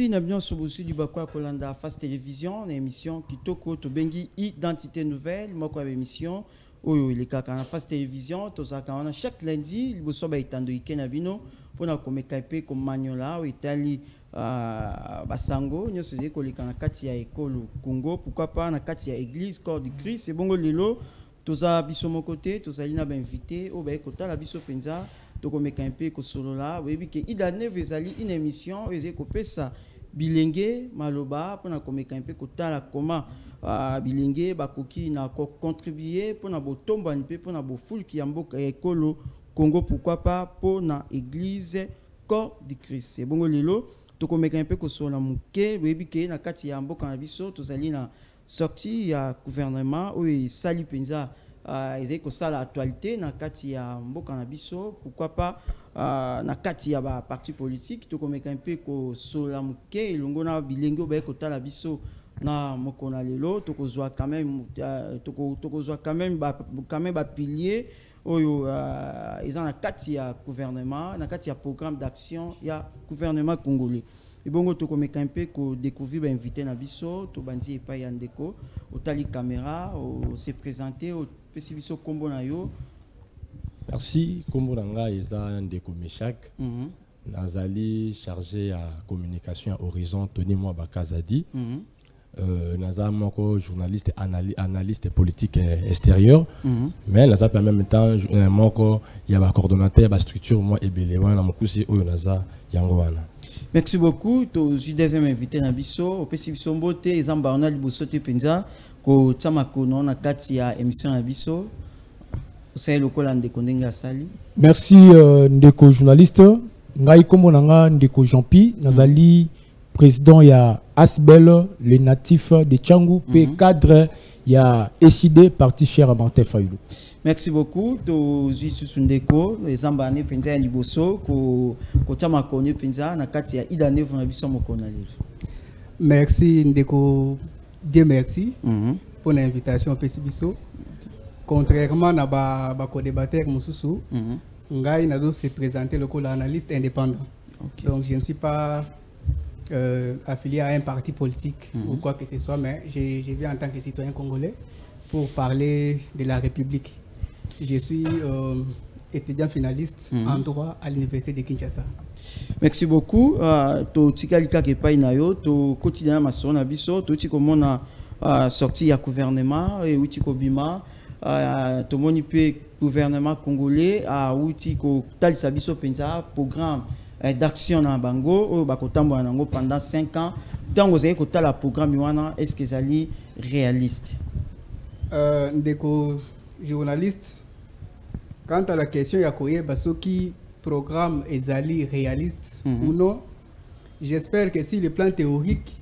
Merci Nabion Sobosu du Bakwa Kolanda Face Télévision, une émission qui toko to bengi identité nouvelle, moi quoi émission oyo il est kaka na Face Télévision, to ça quand chaque lundi, il bosso ba itando ikena bino pour na komeka comme maniola ou itali basango nyoso ze ko likana kati ya ekolo Congo, pourquoi pas na kati ya église corps du Christ, c'est bongo lelo to za biso mon côté, to za lina ba invité o ba ekota la biso penza to komeka ko solo la webi ke idane vezali une émission eze ko pesa bilenge maloba pour na komeka ko tala comment bilenge bakoki na contribuer pour na botomba ni pe pour na boful ki yamboka ekolo Congo, pourquoi pas pour na église corps du Christ, c'est bongo lelo to komeka ko solo muke webi ke na kati ya mboka na biso to zali na sorti ya gouvernement o sali penza ils ont ça l'actualité na kati ya mboka na biso, pourquoi pas na kati ya ba parti politique to komeka ko sola muke ilongo na bilengo ba ko tala biso na mokona lelo to kozwa quand même to kozwa quand même ba pilier oyo ils ont na kati ya gouvernement na kati ya programme d'action ya gouvernement congolais. Et bon, to komeka ko découvrir ba invité na biso to bandi epa ya ndeko otali caméra o se présenter o pesi biso kombo na yo. Merci kombo nanga eza ndeko Meshak. Nazali chargé à communication à Horizon Tony Mwa Bakazadi. Naza moko journaliste analyste politique extérieur. Mais naza en même temps moko ya ba coordonnateur ba structure moi ebele wana mokusi oyo naza yango wana. Merci beaucoup. To deuxième invité na biso au pesi biso mbote ezamba ona liboso te penza ko tsama ko na kati ya émission na biso osai lokola ndeko ndenga sali. Merci ndeko journaliste ngai kombo nanga ndeko Jean-Pi nazali président ya Asbel le natif de Tchangou pe cadre ya SID parti cher à Martin Fayulu. Merci beaucoup. To Ndeko ezamba ne penza liboso ko tama ko ne penza na kati ya idane vona biso mokona lelo. Merci Ndeko, Dieu merci pour l'invitation pesi biso. Contrairement na ba co-débatteur mususu, ngai nazo se présenter le analyste indépendant. Donc je ne suis pas affilié à un parti politique ou quoi que ce soit, mais je viens en tant que citoyen congolais pour parler de la République. Je suis étudiant finaliste en droit à l'université de Kinshasa. Merci beaucoup. To tikalika ke pai na yo to quotidien masona biso to tikomona sorti ya gouvernement et uti ko bima to moni pe gouvernement congolais a uti ko talisa biso penza programme d'action na bango o bakotambo nango pendant 5 ans. Tango zé ko tala programme wana est-ce que zali réaliste? Ndeko journaliste, quant à la question yakoye basoki programme ezali réaliste ou non, j'espère que si le plan théorique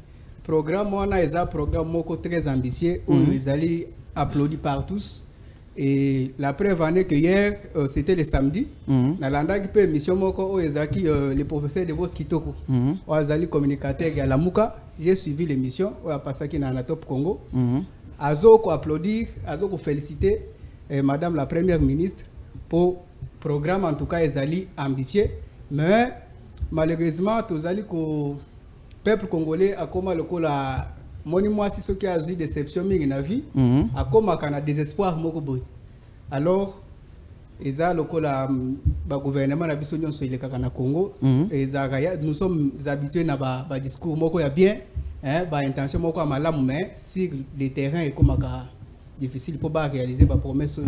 programme wana eza programme moko très ambitieux où ezali applaudi par tous. Et la preuve en est que hier, c'était le samedi, dans l'anda qui peut mission moko ezaki le professeur de Vos Kitoko, azali communicateur à la Mouka, j'ai suivi l'émission, on a passé qui dans la Top Congo. Azo ko applaudir, azo ko féliciter madame la première ministre pour programme en tout cas ezali ambitieux, mais malheureusement tous ali ko peuple congolais a comme le ko la moni moi si ce qui a eu déception mingi na vie a comme kana désespoir moko boy. Alors eza le ko la ba gouvernement na biso nyonso ile kaka na Congo nous sommes habitués na ba discours moko ya bien bah intention moko malamu mais si le terrain est comme difficile pour réaliser ma promesse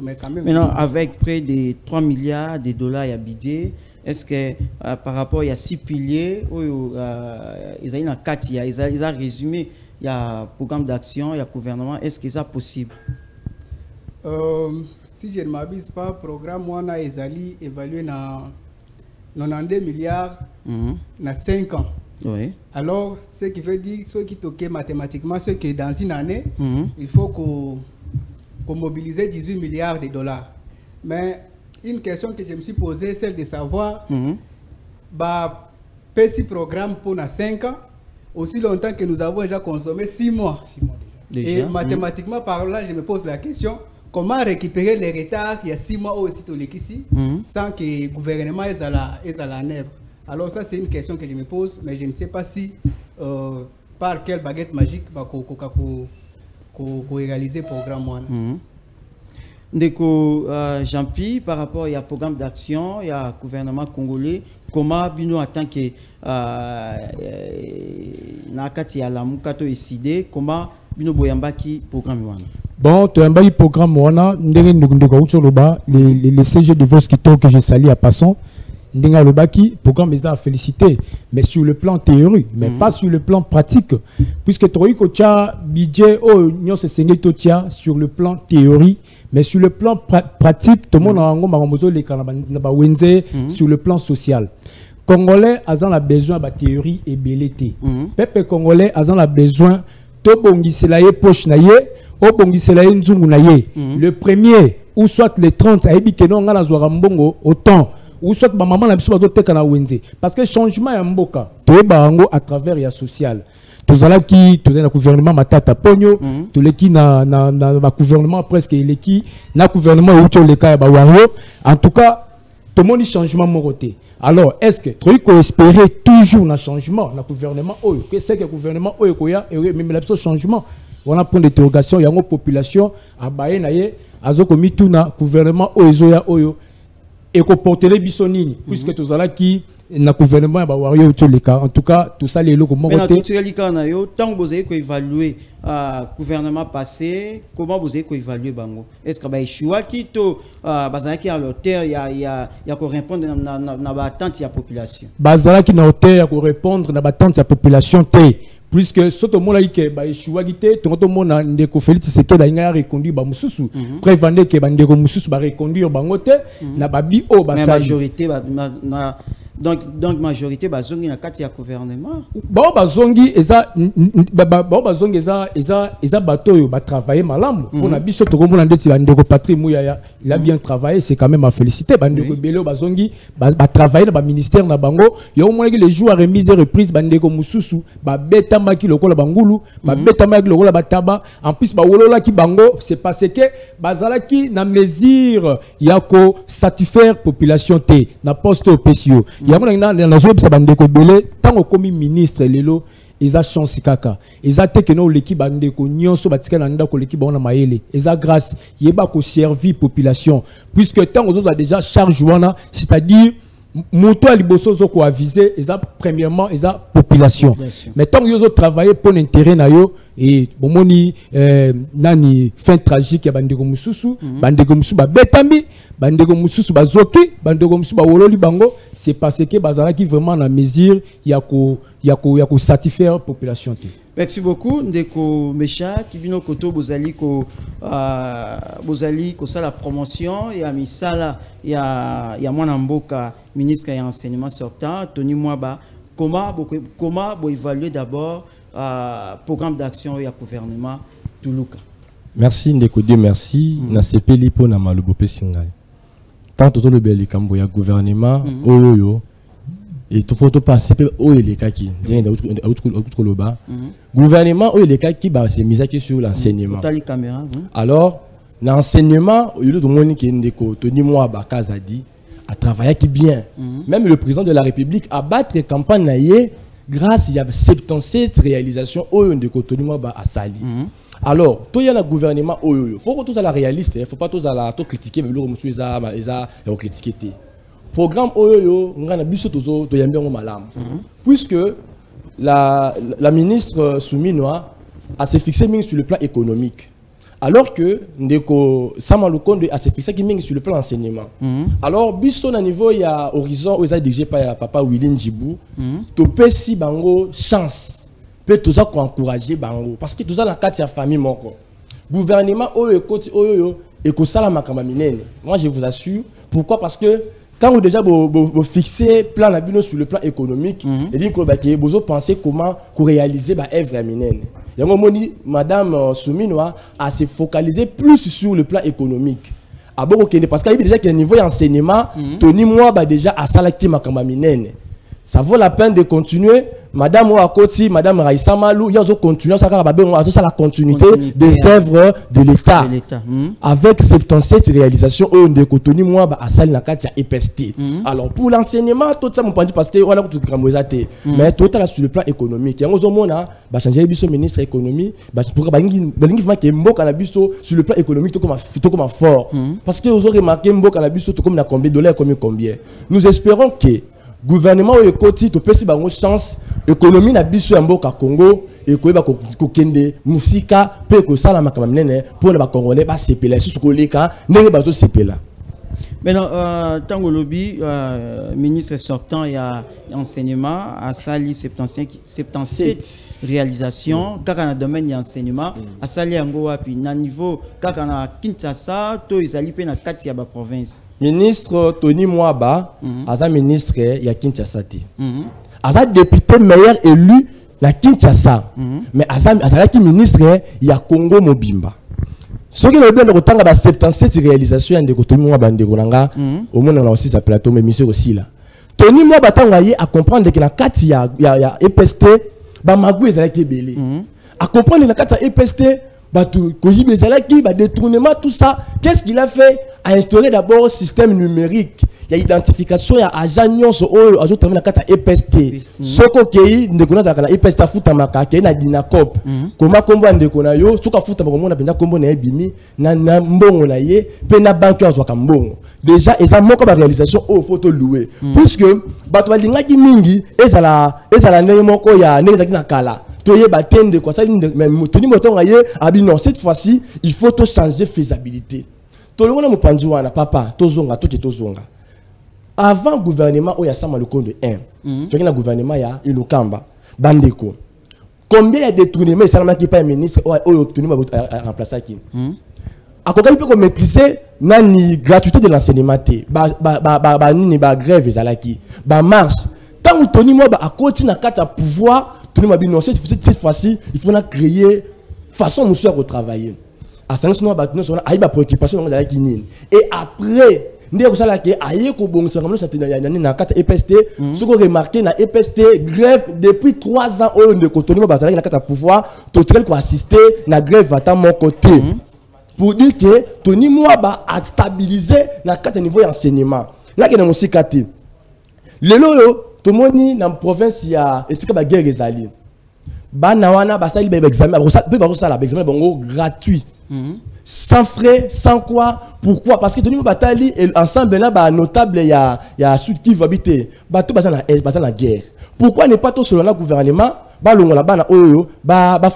mais quand même maintenant avec près de 3 milliards de dollars à budget, est-ce que par rapport il y a 6 piliers ils ont une carte ils a résumé il y a programme d'action il y a gouvernement, est-ce que ça possible? Si je ne m'abuse pas programme wana ezali évalué na 92 milliards na 5 ans. Oui. Alors, ce qui veut dire, ce qui toque mathématiquement, c'est que dans une année, il faut qu'on mobilise 18 milliards de dollars. Mais une question que je me suis posée, celle de savoir, bah, PSI programme pour 5 ans, aussi longtemps que nous avons déjà consommé 6 mois. Déjà. Et mathématiquement parlant, je me pose la question, comment récupérer les retards il y a 6 mois aussi ici, sans que le gouvernement est à la œuvre. Alors ça, c'est une question que je me pose, mais je ne sais pas si par quelle baguette magique va réaliser le programme. Ndeko Jean-Pierre, par rapport au programme d'action, il y a le gouvernement congolais, comment Bino attend que Nakati Alamukato décidé, comment Bino Boyambaki programme wana? Bon, tu as un programme wana, les CG de Voskito que je salue à passant. Ndenga Lobaki, programme les a félicité, mais sur le plan théorique, mais pas sur le plan pratique. Puisque Troïko Tcha, Bidje, Nyon se sengi Totia sur le plan théorique, mais sur le plan pratique, tout le monde a un sur le plan social. Congolais a besoin de théorie et belleté. Peuple congolais a besoin de bongiselaye poche naye, o bongiselaye nzungu naye. Le premier, ou soit les 30, a ébi que non, on a la mbongo autant. Ou soit ma maman la biso te kana wenze parce que changement ya mboka to bango à travers ya social tozala ki tozala gouvernement matata ponyo to leki na gouvernement presque leki na gouvernement ou to leka ya ba wario en tout cas tout le monde changement moroté. Alors est-ce que tu peux espérer toujours un changement na gouvernement oyo que c'est que gouvernement oyo koya et même la changement on a point d'interrogation ya ngo population abaye na ye azoko mituna gouvernement oyo oyo et qu'on porte les bisonines, puisque tout ça qui na gouvernement va avoir eu tous les cas. En tout cas, tout ça les locaux. Mais dans tous les cas, tant que vous avez évalué gouvernement passé, comment vous avez évalué bango? Est-ce que bah choix qui to bazaki à l'auteur, il y a qu'on répondre na attente de la population. Bazaki na auteur qu'on répondre na attente de la population té. Puisque ce que moi que bah choix guité, tout le monde a ndeko Félix c'est que d'ailleurs reconduire ba mususu. Prévendre que ba ndeko mususu ba reconduire bango té na babi o ba majorité donc majorité bazongi na kati ya gouvernement. Bon bazongi eza bazongi eza bato yo ba travailler malamu. Pour na biso to komona ndeti ba ndeko Patrick Muyaya, il a bien travaillé, c'est quand même à féliciter. Ba ndeko Belo bazongi ba travailler na ba ministère na bango. Yo moins que les jours à remise et reprise ba ndeko mususu ba beta maki lokola bangulu, ba beta maki lokola bataba. En plus ba wolola ki bango, c'est parce que bazala ki na mesure yako satisfaire population té na poste au PCO. Il y a un jour qui bandeko belé tant au commis ministre lelo ils a chance kaka ils a que nous l'équipe bandeko nyonso batika na ndako l'équipe on a maele ils a grâce yeba ko servir population puisque tant aux autres a déjà charge wana c'est-à-dire moto à liboso zo ko aviser ils a premièrement ils a population mais tant ils ont travaillé pour l'intérêt na yo et bomoni nani fin tragique ya bandeko mususu bandeko mususu ba betami bandeko mususu bazoki bandeko mususu ba wololi bango c'est parce que bazala qui vraiment la mesure yako satisfaire population. Merci beaucoup ndeko Mecha kibino koto bozali ko ça la promotion ya misala ya mwana mboka ministre ya enseignement sortant Tony Mwaba comment bo évaluer d'abord programme d'action ya gouvernement Tuluka. Merci ndeko Dieu merci na sepeli po na malobo pesingai. Tant tout le bel cambo ya gouvernement oyo et tout faut passer au les cas qui gouvernement au les cas qui bah c'est mise sur l'enseignement. Alors l'enseignement au lieu de monde qui ndeko Tony Mwaba Kazadi a travaillé qui bien. Même le président de la République a battu campagne naie grâce il y a 77 réalisations au ndeko Tony Mwaba a sali. Alors, tout y a le gouvernement, il faut que tout soit la réaliste, il ne faut pas tout critiquer, mais le monsieur a critiqué. Programme on a biso tozo to yambe malam. Puisque la ministre Souminoa a se fixé sur le plan économique. Alors que ndeko Samalukonde a se fixé sur le plan enseignement. Alors biso na niveau il y a horizon où ça dirigé par papa Willy Djibou, to pesi bango chance. Peut tous encourager bango parce que tous la carte ya famille moko gouvernement oyo eko sala makamba minene. Moi je vous assure pourquoi parce que quand vous déjà vous fixer plan la bino sur le plan économique et dit que bah vous pensez comment réaliser ba œuvre minene. Yango moni madame Souminoa a se focaliser plus sur le plan économique. Parce qu'il y a déjà qu'il y a un niveau d'enseignement Tony Mwaba déjà à sala ki makamba minene. Ça vaut la peine de continuer. Madame Ouakoti, Madame Raïssa Malou, il y a continué la continuité des œuvres de l'État. Avec 77 réalisations, on a contenu moi à salle na katia EPST. Alors pour l'enseignement, tout ça mon point parce que on a tout gramosate. Mais tout ça sur le plan économique. Il y a un moment ba changer biso ministre économie, ba pour ba ngi que mboka na biso sur le plan économique tout comme fort. Parce que vous aurez remarqué mboka na biso tout comme na combien de dollars combien. Nous espérons que gouvernement au côté to pesi bango chance économie na biso ya mboka Congo et ko ba ko kende musika pe ko sala makama mnene pour na ba congolais ba sepela su ko leka ndenge ba zo sepela. Maintenant tango lobi ministre sortant il y a enseignement à sali 77 réalisations kaka na domaine ya enseignement à sali yango wapi na niveau kaka na Kinshasa to izali pe na kati ya ba province. Ministre Tony Mwaba, Aza ministre ya Kinshasa. Aza député meilleur élu la Kinshasa. Mais Aza qui ministre ya Congo Mobimba. Ce qui est bien de retanga 77 réalisations de Tony Mwaba ndekolanga au moins on a aussi sa plateau mais monsieur aussi là. Tony Mwaba tangaye à comprendre que la kati ya EPST ba magou ezalaki belé. À comprendre la kati ya EPST détournement, tout ça, qu'est-ce qu'il a fait? A instauré d'abord un système numérique. Il y a identification, il y a agent, il y a EPST. Ce qui est EPST, il y a Dinacop. Comment combo en déconayo, ce qui est un combo na bimi, na mbongo na ye, pe na banque à mbongo. Déjà, et ça manque de réalisation au photo loué. Puisque, batwa linga ki mingi, et ça la nemoko ya nezaki na kala. Quoi, ça, non, cette fois-ci, il faut tout changer faisabilité. Tout le monde papa, avant le gouvernement, il y a ça le compte de 1. Le gouvernement, il y a Ilukamba, Bandeko. Combien il y a détournements, ça qui pas un ministre, à remplacer qui? À quoi il peut maîtriser la gratuité de l'enseignement, la grève, la marche. Tant que Tony Mwaba a continué à pouvoir, Tony Mwaba non, cette fois-ci, il faut créer façon de travailler. À ce moment-là, il y a une préoccupation. Et après, il y a EPST, ce qu'on remarqué dans EPST, grève depuis 3 ans, Tony Mwaba a pouvoir, tout le monde assister à la grève à mon côté. Pour dire que Tony Mwaba a stabilisé le niveau d'enseignement. Là, il y a aussi kati. Le lolo, tout le monde dans la province, il y a une guerre ezali. Banawana, basali examen, examen gratuit. Sans frais, sans quoi? Pourquoi? Parce que Tony Batali ensemble là, notable, il y a sud qui va habiter. Tout dans la guerre. Pourquoi n'est pas tout selon le gouvernement? Balongo la bana oyo,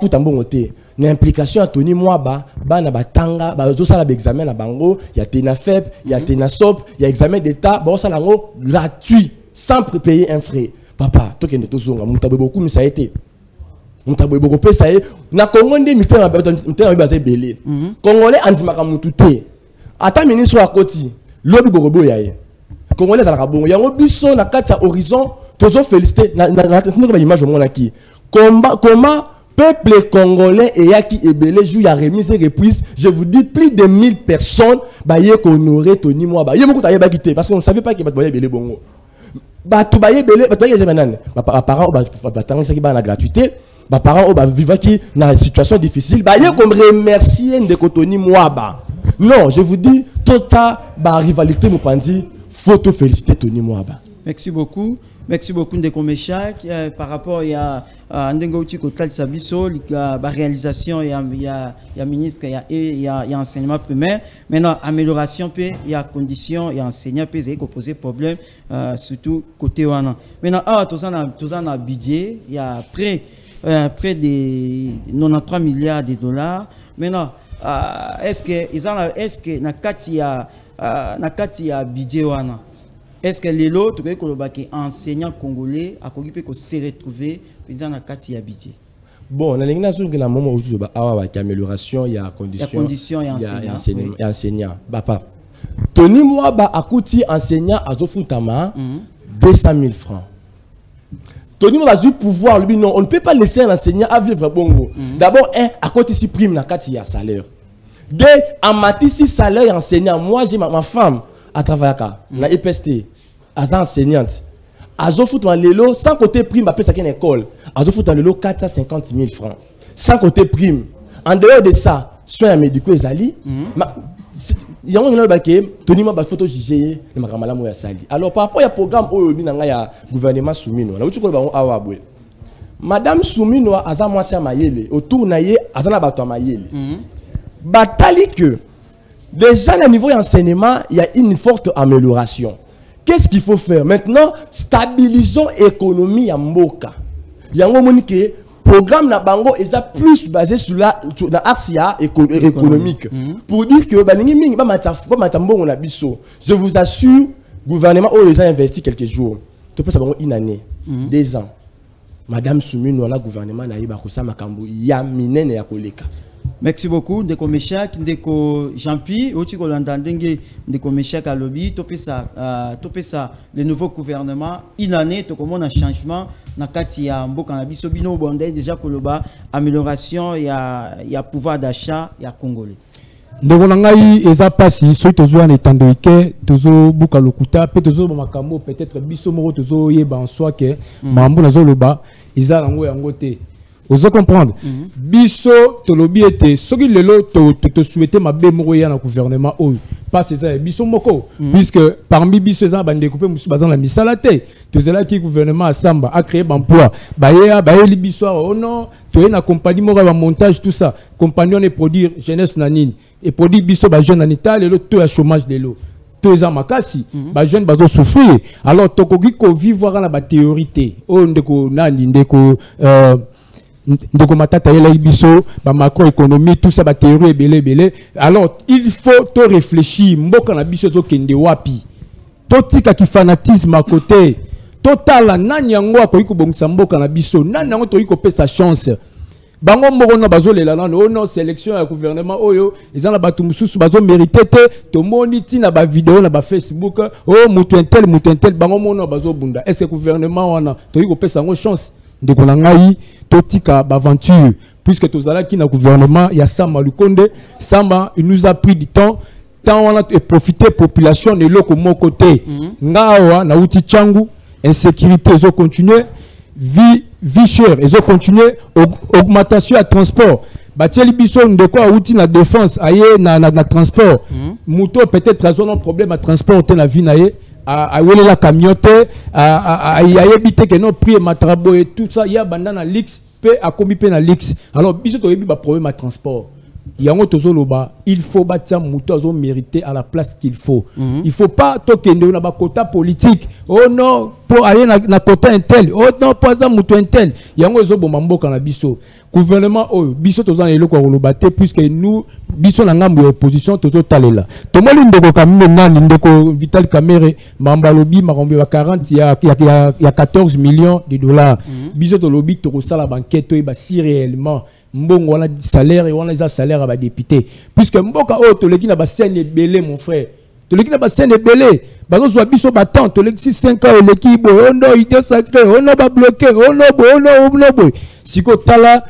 fout en bon côté. L'implication à Tony Mwaba, bana batanga, tout ça l'examen na bango, il y a TENAFEP, il y a TENASOP, il y a examen d'état, ça lango gratuit. Sans payer un frais. Papa, toi qui es tout zonga, mutabe beaucoup, mais ça a été. Mutabe beaucoup, ça a été. Na Congo, on basé belé. Congolais, antimaka mutute. Ata ministre à côté, lobby borobo yaye. Congolais, ça la bon. Il y a un bisson, na kata horizon, toujours félicité. Na image au monde qui. Comment peuple congolais et yaki ebele joue ya remise et reprise, je vous dis plus de 1000 personnes, bah yé honoré Tony Mwaba. Yé beaucoup taillé ba quitter parce qu'on ne savait pas qu'il y avait belé bongo. Bah tout baye belé, bah toi yé zemenan. Bah parents bah tant ça qui ba na gratuité, bah parents bah vivant qui na situation difficile, bah yé comme remercier de Tony Mwaba. Non, je vous dis tout ça bah rivalité mo pandi, faut féliciter Tony Mwaba. Merci beaucoup. Merci beaucoup Ndeko Meshak par rapport à Ndengo Tiko Tal Sabiso, la réalisation il y a ministre il y a enseignement primaire. Maintenant amélioration puis il y a conditions, il y a enseignant puis il poser problème surtout côté wana. Maintenant tout ça na budget, il y a près de 93 milliards de dollars. Maintenant est-ce que na kati ya budget wana? Est-ce que les lots, enseignants congolais, a se retrouver dans la carte budget? Bon, dans le moment où il y a amélioration, il y a conditions, il y a enseignants. Papa, Tony Mwaba a coûté enseignant à Zofutama 200 000 francs. Tony Mwaba a eu pouvoir, lui, non, on ne peut pas laisser un enseignant à vivre bongo. D'abord, à côté si prime, la carte, il y a salaire. Deux, en matière si salaire enseignant, moi j'ai ma femme. À travailler na EPST, as enseignante. Azo foot en lelo, sans côté prime, après ça une école. Azo foot en lelo 450 000 francs. Sans côté prime. En dehors de ça, soins médicaux et ali. Il y a un autre qui Tony m'a photo jugé le makamala mo ya sali. Alors par rapport au programme au binanga ya gouvernement Soumino. Na uti ko ba awa boy. Madame Soumino aza mwasi ya mayele autour na ye azana bato mayele. Batali que déjà au niveau d'enseignement, il y a une forte amélioration. Qu'est-ce qu'il faut faire? Maintenant, stabilisons l'économie à Mboka. Il y a un moment que programme na bango est plus basé sur la asia économique. Pour dire que je vous assure, le gouvernement a déjà investi quelques jours. Tu peux savoir une année, 2 ans. Madame Soumino, le gouvernement n'a pas de koleka. Merci beaucoup. Ndeko Meshak, Ndeko Jean-Pi, Otiko Landandenge, Ndeko Meshak à lobby, topé ça, le nouveau gouvernement, une année, tout comme on a changement, nakati ya mboka na biso bino bonde déjà koloba amélioration, il y a pouvoir d'achat, il y a congolais. Ndeko nangai eza pasi, so tozo en étando ike, tozo buka lokuta, pe tozo makambo peut-être biso moko tozo yeba en soi que mambo nazo loba, eza nango yango te. Vous comprendre? Biso, tolobi ete, soki lelo, te souhaiter ma bémoye na gouvernement, pas c'est ça, biso moko, puisque parmi biso, les gens ont découpé, moussou bazan la misalate, tout cela qui gouvernement à Samba a créé l'emploi, baye li biso, oh non, tu es na compagnie mora va montage, tout ça, compagnon et produire jeunesse nanine, et produire biso, ba jeune nanita, lelo, tout à chômage lelo. Tous les amakasi, ba jeunes bazo souffrir. Alors, tokoki ko vivre na ba théorité, oh ndeko nani, ndeko ndeko matata yela ibiso ba macroéconomie tout ça ba théorie belé. Alors il faut te réfléchir mboka na biso zo kende wapi to tika ki fanatisme à côté total nani yango akoyi ko bongisa mboka na biso nani yango toyi ko pesa chance bango moko na bazo lela nano ono sélection ya gouvernement oyo ezana batu mususu bazo mériter te to moni ti na ba vidéo na ba Facebook oh mutu intel bango mono bazo bunda est-ce que gouvernement wana toyi ko pesa ngo chance de Konangaï, Totika, Baventure, puisque tous qui na gouvernement, il y a Samba Lukonde, Samba, il nous a pris du temps, on a profité population de l'autre mon côté. Ngawa, na uti changu, insécurité, ils ont continué, vie chère, ils ont continué, augmentation à transport. Batieli biso de quoi outil na défense, aye na transport. Mouto peut-être raison un problème à transport, na vie naie. À la camionneté, à éviter que nos prix matrabo et tout ça, il y a bandana l'X, à commis na l'X. Alors, bisous, il y a un problème à transport. Il y a un autre il faut bâtir mouton mérité à la place qu'il faut. Il ne faut pas toquer dans un quota politique. Oh non, pour aller dans un quota intel. Oh non, pas un mouton intel. Il y a un autre bombo dans biso. Gouvernement, oh, biso tozan elo kwa rolobate puisque nous, biso na ngambo ya opposition tozo talela. Tomoli ndeko kamime nani ndeko Vital Kamerhe, mambalobi makombe wa 40 il y a 14 millions de dollars. Biso tolobi toko sala banquette et ba si réellement mbongo wana salaire et wana za salaire à ba député puisque mboka o toleki na ba scène belé mon frère toleki na ba scène belé bazo zo biso battant toleki 5 ans l'équipe ono idée sacré ono ba bloqué ono bo siko tala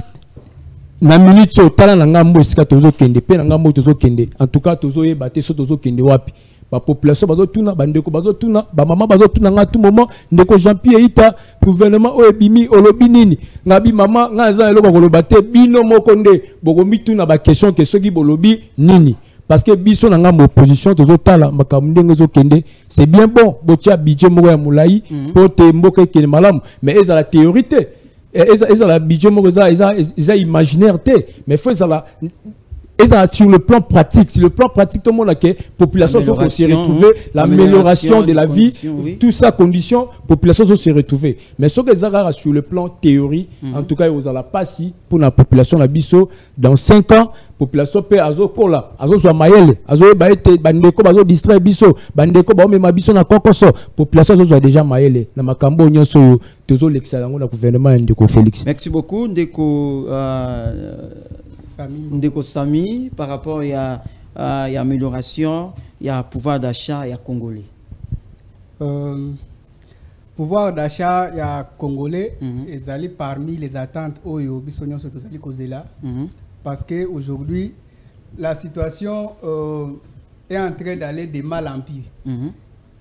na minute so tala na ngambo sika tozo kende pe na ngambo tozo kende en tout cas tozo yebate so tozo kende wapi ba population bazo tuna bandeko bazo tuna ba mama bazo tuna nga tout moment ndeko Jean-Pierre Ita gouvernement o ebimi olobi nini ngabi mama nga za eloko kolobate bino moko nde bokomi tuna ba question soki bolobi nini parce que biso na ngambo opposition tozo tala makambo ndenge zo kende c'est bien bon botia budget moko ya mulai pote mboka kende malamu mais eza la théorité eza la budget moko eza imaginaire te mais faut eza sur le plan pratique, tout le monde a que population se retrouver, l'amélioration de la vie, tout ça condition, population se retrouver. Mais ce que ça sur le plan théorie, en tout cas, vous allez passer pour la population la biso dans 5 ans, population peut azo kola, azo soit maël, azo baete bandeko bazo distraire biso, bandeko ba même biso na kokoso, population soit déjà maël, na makambo nyonso tozo l'excellent la gouvernement ndeko Félix. Merci beaucoup Ndeko Sami, par rapport à amélioration, il y a pouvoir d'achat, il y a congolais. Pouvoir d'achat, il y a congolais, ils allaient parmi les attentes au Bissonion surtout là, parce qu'aujourd'hui, la situation est en train d'aller de mal en pire.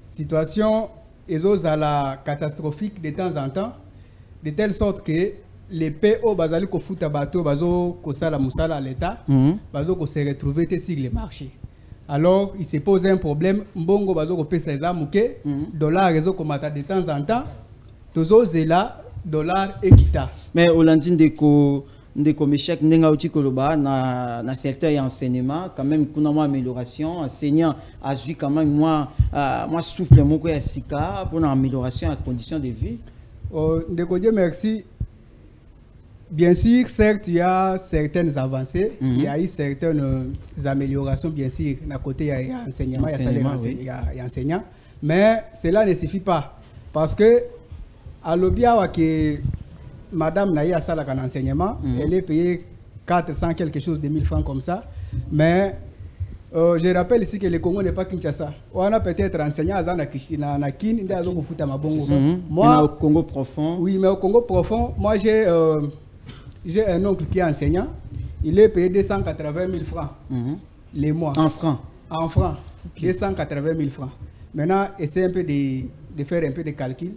Situation et à la catastrophique de temps en temps, de telle sorte que les PO bazali ko futa bateau bazo ko sala musala à l'état bazo ko se retrouver sur le marché. Alors il se pose un problème mbongo bazo ko pesa ezamuke dollar rezo ko mata de temps en temps tozo zela dollar ekita. Mais Olandine ndeko meshek ndenga uti koloba na secteur et enseignement quand même kuna mo amélioration enseignant a vu quand même moi souffle moko ya sika pour une amélioration à conditions de vie. Ndeko Dieu merci. Bien sûr, certes, il y a certaines avancées, il y a eu certaines améliorations, bien sûr, d'un côté, il y a enseignement, il y a enseignant, mais cela ne suffit pas. Parce que, à l'obia, que Madame Naïa Salak en enseignement, elle est payée 400 quelque chose de 1000 francs comme ça, mais je rappelle ici que le Congo n'est pas Kinshasa. On a peut-être enseignant à Nakin, moi, au Congo profond. Oui, mais au Congo profond, moi j'ai un oncle qui est enseignant, il est payé 280 000 francs les mois. En francs? En francs, 280 000 francs. Maintenant, essaie un peu de faire un peu de calcul.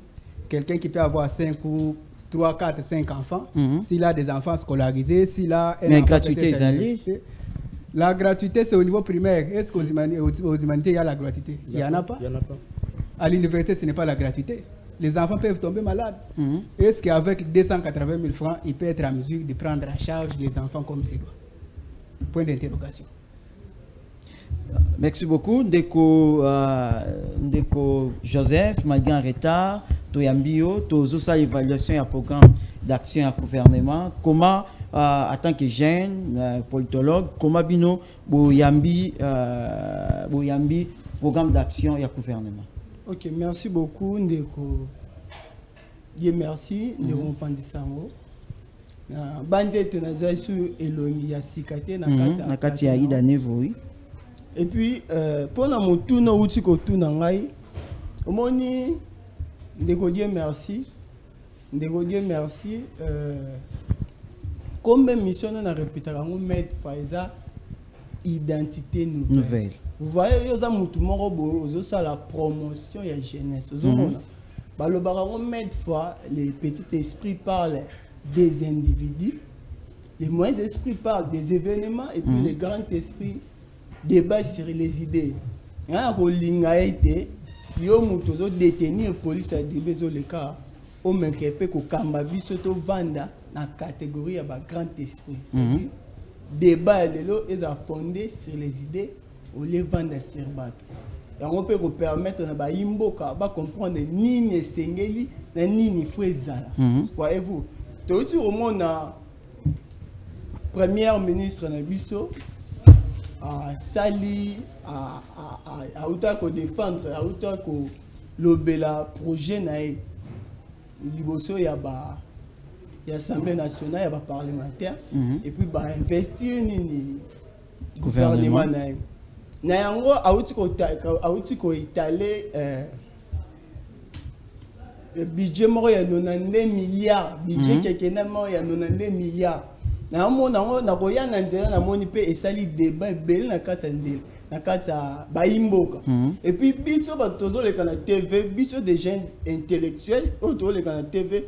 Quelqu'un qui peut avoir 5 ou 3, 4, 5 enfants, s'il a des enfants scolarisés, s'il a un mais gratuité, la gratuité, c'est au niveau primaire. Est-ce qu'aux humanités, il y a la gratuité? Il n'y en a pas. Il y en a pas. À l'université, ce n'est pas la gratuité. Les enfants peuvent tomber malades. Est-ce qu'avec 280 000 francs, il peut être en mesure de prendre en charge les enfants comme c'est doit? Point d'interrogation. Merci beaucoup. Ndeko Joseph, malgré un retard, Toyambio, Tozosa évaluation et un programme d'action à gouvernement. Comment, en tant que jeune politologue, comment bino Boyambi programme d'action et à gouvernement? Ok, merci beaucoup. Ndeko, Dieu merci. Ndeko Pandisango. Bande tenaza sur Eloni ya sikate na kati ya ida nevo. Et puis pour na motuno uti ko tuna ngai. Omoni Ndeko Dieu merci. Ndeko Dieu merci. Comme mission na répéter ngo mettre Faiza identité nouvelle. Vous voyez, il y a la promotion et la jeunesse. Les petits esprits parlent des individus, les moyens esprits parlent des événements et puis les grands esprits débattent sur les idées. Il y a détenir police à le cas au même vanda dans la catégorie de grand esprit. Débat est fondé sur les idées. Au lieu de vendre sur bateau. Et on peut permettre de comprendre ni ni sengeli ni ni fouezala. Voyez-vous, tout le monde a premier ministre Nabiso a sali a outako défendre a outako lobela projet nae liboso ya ba l'Assemblée nationale ya ba parlementaire et puis ba investir ni gouvernement nae. Nayango auti ko étaler le budget moko ya 92 milliards budget kekena mo ya 92 milliards na mona na koya na nzela na moni pe esali débat bel na kata nzela na kata baimboka et puis biso ba tozo le kana TV biso des jeunes intellectuels autour le kana TV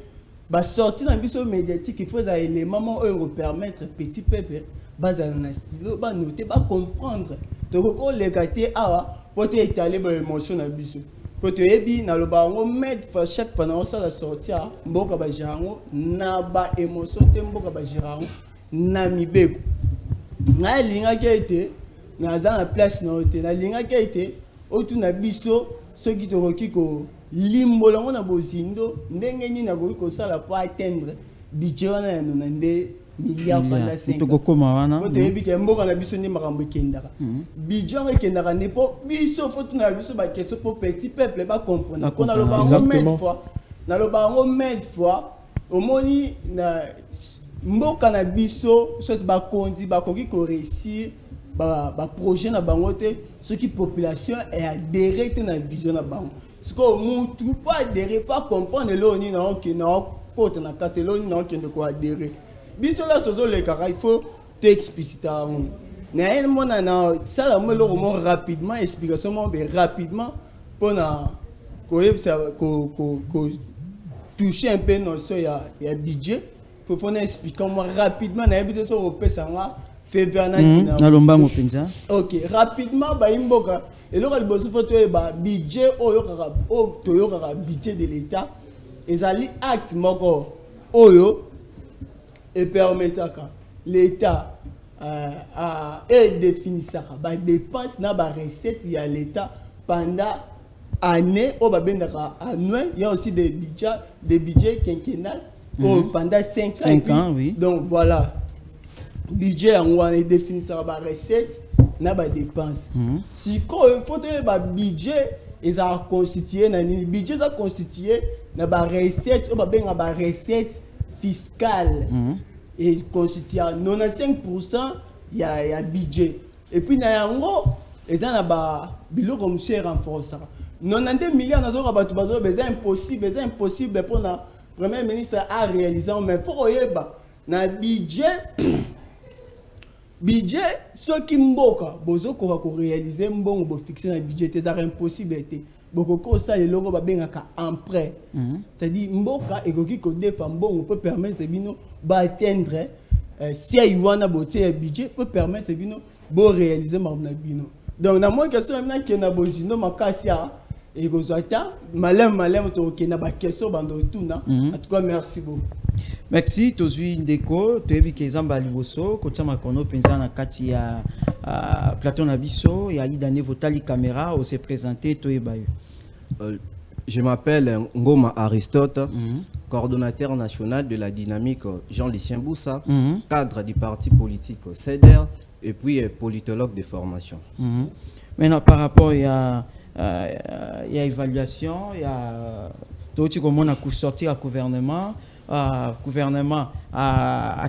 ba sorti na biso médiatique il faut des éléments pour permettre petit peuple bazana na stylo ba noter ba comprendre donc quand les gars awa pour étaler ba émotion na biso pour te ebi na loba ngo mettre chaque fois na la sortir mboka ba jirango na ba émotion te mboka ba jirango na mibeko na linga kete na za na place na hotel na linga kete otu na biso ceux qui te rokiko limbola ngo na bozindo ndenge ni na ko sala pour atteindre budget wana ya 92 milliards pendant 5 ans. Quand tu es bien, mboka na biso ni makambo kendaka. Bijon e kendaka ne po biso faut na biso ba question pour petit peuple ba comprendre. Quand na lo ba ngo mettre fois au moni na mboka na biso soit ba kondi ba koki ko réussir ba projet na bango te ce qui population est adhéré na vision na bango. Ce que mutu pas adhérer faut comprendre lo ni na ki na côté na katelo ni na ki de ko adhérer. Biso là toujours les caractères il faut te expliciter na mon na ça la mo rapidement explication mais rapidement pour na toucher un peu dans ce budget. Il faut expliquer moi rapidement. On a habité sur le février. Ok, rapidement, Imboka. Et là, il faut que budget budget de l'État. Et ça acte et permettre que l'État définir ça. Les dépenses na recette il y a l'État pendant année il y a aussi des budgets quinquennal pendant 5 ans. Oui. Donc voilà. Budget on est défini ça ba recette na ba dépenses. Si quoi il faut que budget ils ont constitué le budget a constitué na ba recette on ba recette fiscale et constitue à 95% il y a budget et puis na yango et dans la ba bilo comme cher renforcer 92 milliards na zo ba besoin impossible pour la premier ministre à réaliser mais faut yeba na budget ce qui mboka bozo ko réaliser mbongo bo fixer na budget c'est impossibilité beaucoup ça les logos ba bengaka emprunt c'est-à-dire mboka ekoki ko défa mbongo peut permettre bino ba atteindre si aywana boté budget peut permettre bino bo réaliser na bino donc na moi question maintenant que na bozino makasia et kozata malem to ke na ba question bando tuna en tout cas merci beaucoup. Merci tozui ndeko toyebi ke zamba liboso kotsama kono penza na kati ya plateau na biso ya idane votali caméra au se présenter toyebayo. Je m'appelle Ngoma Aristote, coordonnateur national de la dynamique Jean-Lucien Boussa, cadre du parti politique CEDER et puis politologue de formation. Maintenant par rapport à évaluation, il y a tout comment on a sorti à gouvernement à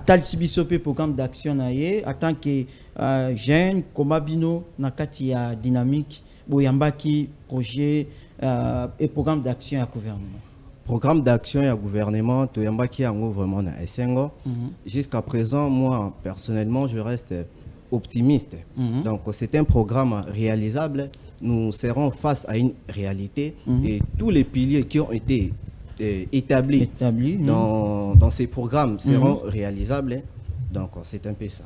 tal sibisope programme d'action naie en tant que jeune komabino na kati ya dynamique boyambaki projet et programme d'action à gouvernement. Programme d'action et gouvernement toyambaki yango vraiment na Essengo. Jusqu'à présent moi personnellement je reste optimiste. Donc c'est un programme réalisable. Nous serons face à une réalité et tous les piliers qui ont été établis dans ces programmes seront réalisables. Donc c'est un peu ça.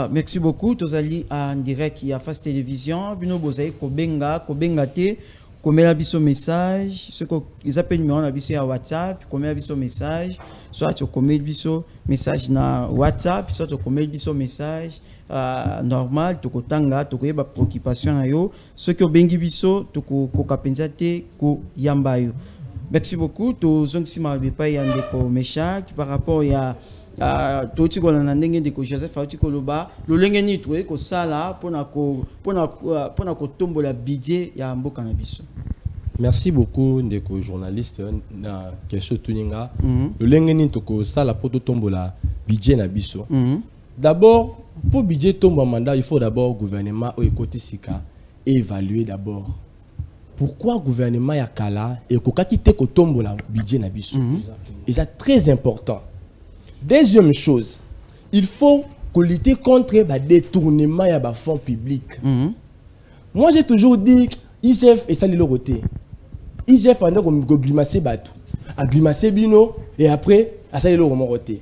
Merci beaucoup. Tozali en direct il y a Face Télévision. Bino bozai kobenga te komela biso message ce qu'ils appellent numéro na biso ya WhatsApp komela biso message soit tu komela biso message na WhatsApp soit tu komela biso message normal tokotanga tokoyeba préoccupation na yo ce que bengi biso tokokapenza te ko yamba yo. Merci beaucoup. To zongsi mabepa ya ndeko Meshak par rapport ya toti ko na ndenge ndeko Joseph Fauti Koloba lolenge ni to ko sala pona ko tombola budget ya mboka na biso. Merci beaucoup ndeko journaliste na question tuninga lolenge ni to ko sala poto tombola budget na biso. D'abord pour budget tomba mandat il faut d'abord gouvernement au côté sika évaluer d'abord pourquoi gouvernement ya kala et kokaki te ko tombola budget na biso. Et c'est très important. Deuxième chose, il faut lutter contre le détournement de fonds publics. Moi, j'ai toujours dit, IGF et ça, le côté. IGF a glimacé bateau, a glimacé bino, et après, à ça, le côté.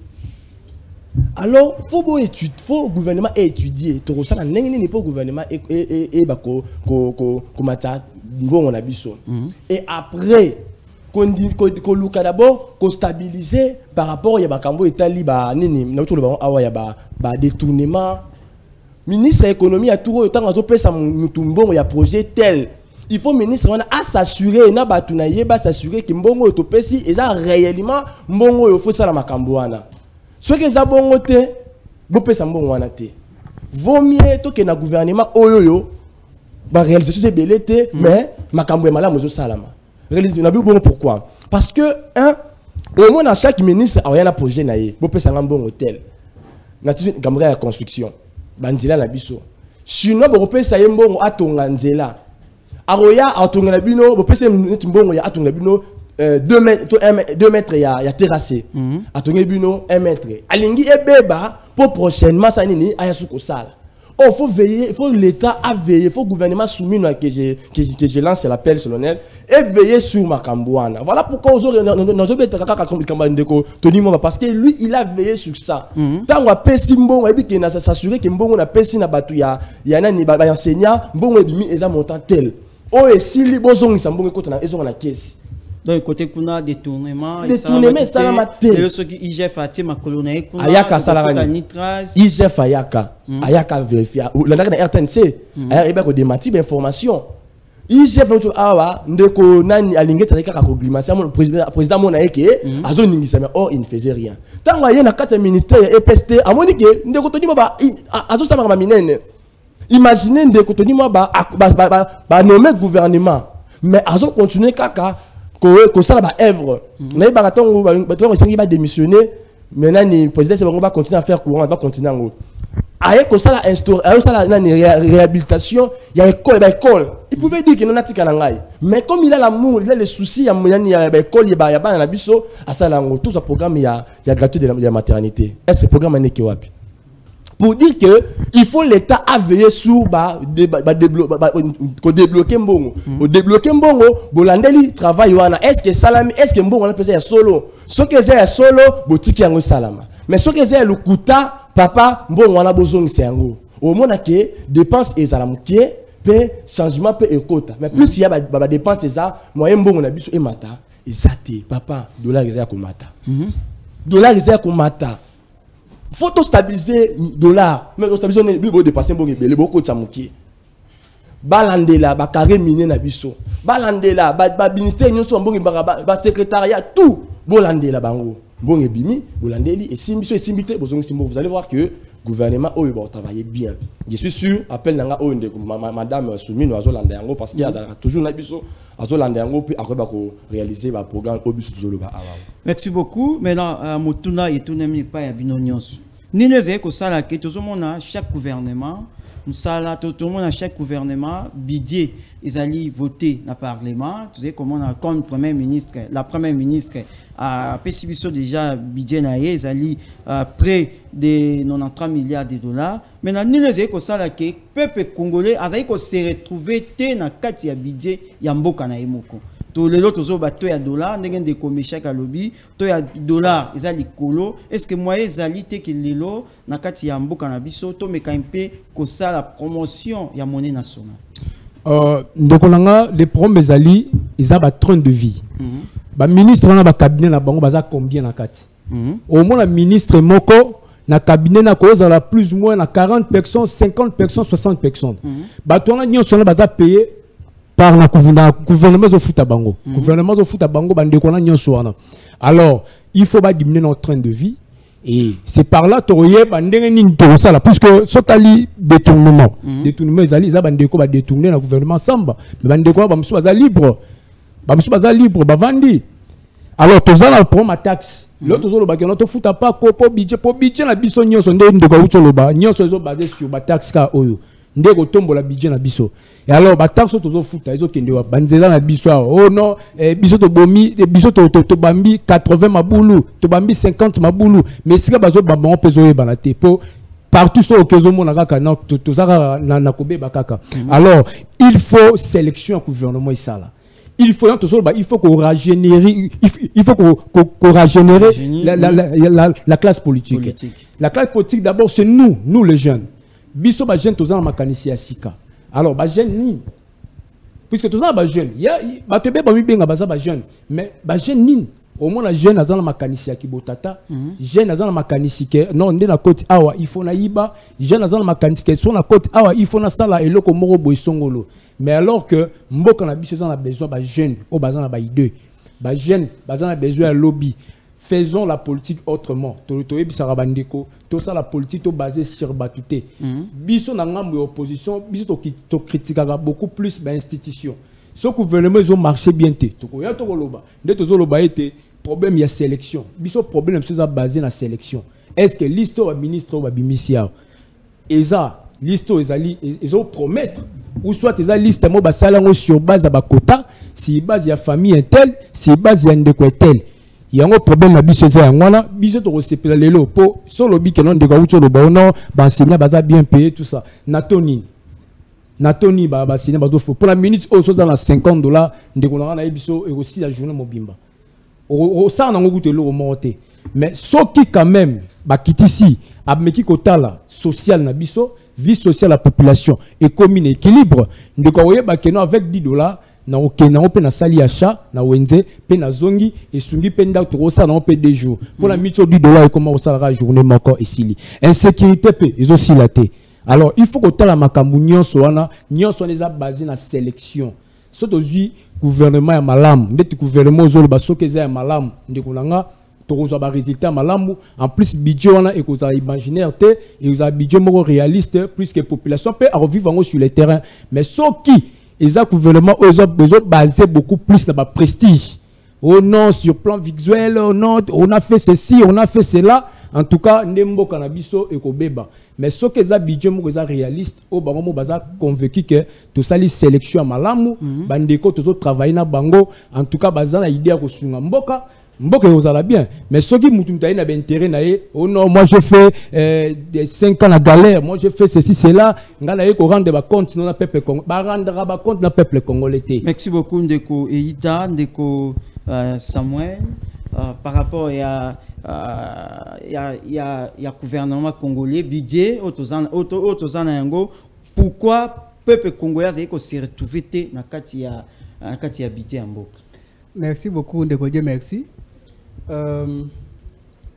Alors, faut gouvernement étudier. Tout ça, n'est pas gouvernement et et après, qu'on d'abord stabiliser par rapport à Bakambo et Taliba, détournement. Ministre de l'économie a tout le temps il y a projet tel. Il faut ministre s'assurer s'assurer que mbongo autopesi et ça réellement mbongo il faut ça la makamboana. Ce que ça bongo te, bopesa mbongo wana te. Vaut mieux que na gouvernement oyoyo ba réaliser ces belete mais makambo e malamu zo salama. Pourquoi? Parce que, au moins, à chaque ministre, il y a un projet. Il y a un bon hôtel. Il y a la construction. Il y a la biso. Sinon, il y a un bon hôtel. Aroya, il y a un bon 2 mètres, il y a terrassé. Il y a 1 mètre. Alingi et beba, pour prochainement, ça n'y a pas de sala. Oh, faut veiller, il faut l'État à veiller, il faut le gouvernement soumis que je lance l'appel solennel et veiller sur Makambouana. Voilà pourquoi parce que lui, il a veillé sur ça. Tant qu'on a pesé bon, il a s'assuré que bon on a pesé na batu ya un enseignant, bon et bimi et montant tel. Oh et si les bons ils sont bons côté na ils ont la caisse. Donc côté kuna détournement ça la maté. Ceux qui IGF a tima colonel kuna ayaka salari IGF ayaka vérifier la na RTNC ayaka ko démentir information IGF awa ndeko nani alingeta kaka ko glimasa mon président mon ayeke azo ningisa mais or il ne faisait rien tant ayé na 4 ministère EPST amoni ke ndeko toni ba azo sama ma minene imaginez ndeko toni ba nommer gouvernement mais azo continuer kaka que ça va œuvre. Mais il va démissionner. Maintenant, le président va continuer à faire courant, va continuer à faire. Que ça la réhabilitation, il y a école. Il pouvait dire qu'il n'en a pas. Mais comme il a l'amour, il a les soucis, il y a l'école, il y a un abisso, à ça, tout ce programme, il y a gratuit de la maternité. Est-ce que ce programme est équilibré? Pour dire que il faut l'État à veiller sur débloquer mbongo. Au débloquer mbongo, bolandeli travail wana. Est-ce que salami, est-ce que mbongo on peut solo? Ce que c'est solo, botiki yango salama. Mais ce que c'est le kuta, papa, mbongo wana bozong c'est yango. Au moins que dépenses et salamukie, pe changement pe ekota. Mais plus il y a ba dépenses et ça, moyen mbongo na biso e mata, et ça te papa, dollar ezaya ko mata. Dollar ezaya ko mata. Faut stabiliser dollar, mais stabiliser on est dépasser beaucoup de samuki. Balandela, ba carré minier na biso. Balandela, ba ministère nyonso mbongi ba secrétariat tout. Bolandela bango. Bon bimi, bolandeli et simbiso et simbité, vous allez voir que le gouvernement va travailler bien. Je suis sûr, appelle nanga madame Soumino Azolanda yango parce qu'il y a toujours na biso Azolanda yango puis après ba ko réaliser ba programme obus zoloba. Merci beaucoup. Maintenant motuna et tout n'aime pas ya binonyos. Ni les ko sala que tout le monde a chaque gouvernement, nous sala tout le monde a chaque gouvernement budget ils allaient voter dans le Parlement. Tu sais comment on a comme Premier ministre, la Première ministre a pécifié déjà budget naïe, ils allaient près de 93 milliards de dollars. Maintenant, nous les écoles ça là que peuple congolais a se retrouver dans quatre ya budget ya mboka na emoko. Tous les autres zo bato ya dollars, n'engin de comme chaque lobby, to ya dollars ils allaient colo. Est-ce que moi ils allaient te que lelo na quatre ya mboka na biso to me kaimpe ko ça la promotion ya monnaie nationale. Donc on a les problèmes ali ils ont un train de vie. Ba ministre on a ba cabinet na bango baza combien na kati. Au moins la ministre moko na cabinet na cause la plus ou moins na 40 personnes, 50 personnes, 60 personnes. Ba to na nyon sona baza payé par la gouvernement de foot à bango. Gouvernement de foot à bango bande ko na nyon sona. Alors, il faut ba diminuer notre train de vie. Et c'est par là que tu as puisque ce détournement. Détournement, ils ont détourné le gouvernement Samba. Mais ils sont libres. Ils sont libres. Alors, tu as le problème de taxe. L'autre, tu as le fout à pas pour budget. Pour budget, la biso n'y a basé sur la taxe. Ndeko tombo la budget na biso et alors ba taxe tozo futa ezo kende wa banzela na biso oh non biso to bomi biso to bambi 80 mabulu to bambi 50 mabulu mais sika bazo bamba peso e balate po partout sur okezo mona kaka na to zaka na kobe bakaka. Alors il faut sélection au gouvernement isala. Il faut qu'on régénère, il faut qu'on régénère la classe politique. La classe politique d'abord c'est nous les jeunes. Biso ba jeune tozana makanisi sika. Alors ba jeune ni puisque tozana ba jeune, ya ba tebe ba mi benga baza ba jeune, mais ba jeune ni au moins la jeune azana makanisi ya kibotata, jeune azana makanisi ke non ndé na côte awa il faut na yiba, jeune azana makanisi ke sur na côte awa il faut na sala eloko moko boy songolo. Mais alors que mboka na biso azana besoin ba jeune, o bazana ba idée. Ba jeune bazana besoin à lobby. Faisons la politique autrement. Tout ça, la politique basée sur Batouté. Biso n'a pas d'opposition, biso to critique beaucoup plus l'institution. Ce gouvernement, ils ont marché bien. Problème, il y a sélection. Biso problème, c'est basé sur la sélection. Est-ce que l'histoire ministre ou bimisia Eza, l'histoire, ils ont promettre. Ou soit ils ont liste sur base de quota, si base de famille est telle, si base de ndeko est telle. Il y a un problème na biso za ngwana biso to sepela lelo po solo bi que non de gaucho le bono ba enseignant baza bien payé tout ça natoni ba enseignant ba pour la minute au so za $50 ndeko na biso et aussi la journée mobimba au ça na ngoute lo monter mais soki quand même ba kitisi abmeki kotala social na biso vie sociale la population et commune équilibre ndeko oyeba que non avec $10 na okena ope na sali achat na wenze pe na zongi et sungi pe nda to ça na ope 2 jours pour la mission $10 et comment ça la journée moko ici insécurité pe ils aussi la té alors il faut que tala makambu nyonso wana nyonso les a basé na sélection soto zi gouvernement ya malamu ndeti gouvernement zolo basoke za ya malamu ndeko nanga to ko ba résultat malamu en plus budget wana et ko za imaginaire té et vous a budget moko réaliste plus que population peut revivre sur le terrain mais soki ils ont gouvernement basé beaucoup plus dans le prestige. Oh non, sur plan visuel, oh non, on a fait ceci, on a fait cela. En tout cas, Nembo Cannabiso et Kobeba. Mais ce que ça budget réaliste, au Bango Baza convaincu que tout ça, les sélections à Malamu, Bandeko, tout ça travailler na Bango. En tout cas, Bazana idée à Kosunga Mboka. Mboka vous allez bien, mais ceux qui m'ont intérêt naé, oh non, moi je fais 5 ans la galère, moi je fais ceci, cela, ngala ko rendre ba compte non na peuple Congo, ba rendre ba compte na peuple congolais. Merci beaucoup Ndeko Eita, Ndeko Samuel, par rapport à gouvernement congolais, budget, autozana yango, pourquoi peuple congolais ko se retrouver na kati ya budget en Mboka. Merci beaucoup Ndeko Dieu, merci.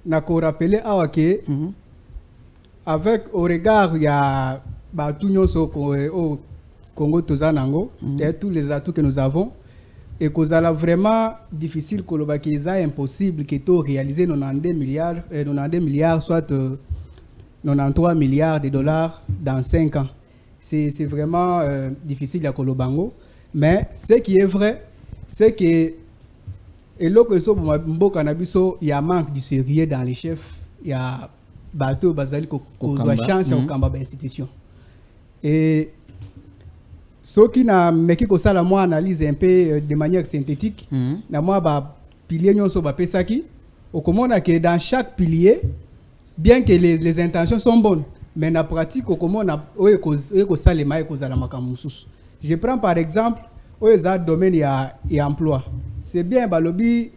Nako rappeler awake avec au regard il y a tout nyonso au Congo tozanango et tous les atouts que nous avons et que ça vraiment difficile que le impossible que to réaliser 92 milliards soit 93 milliards de dollars dans 5 ans. C'est vraiment difficile à Kolobango, mais ce qui est vrai c'est que et là que so mboka na biso il y a manque du sérieux dans les chefs, il y a bateau bazali ko chance au kamba ba institution et ce qui n'a meki ko sala moi analyse un peu de manière synthétique na moi ba pilier nyonso ba pesaki au komona que dans chaque pilier bien que les intentions sont bonnes mais na pratique au komona oye ko sala mai ko zala makamususu. Je prends par exemple au domaine et emploi. C'est bien, balobi,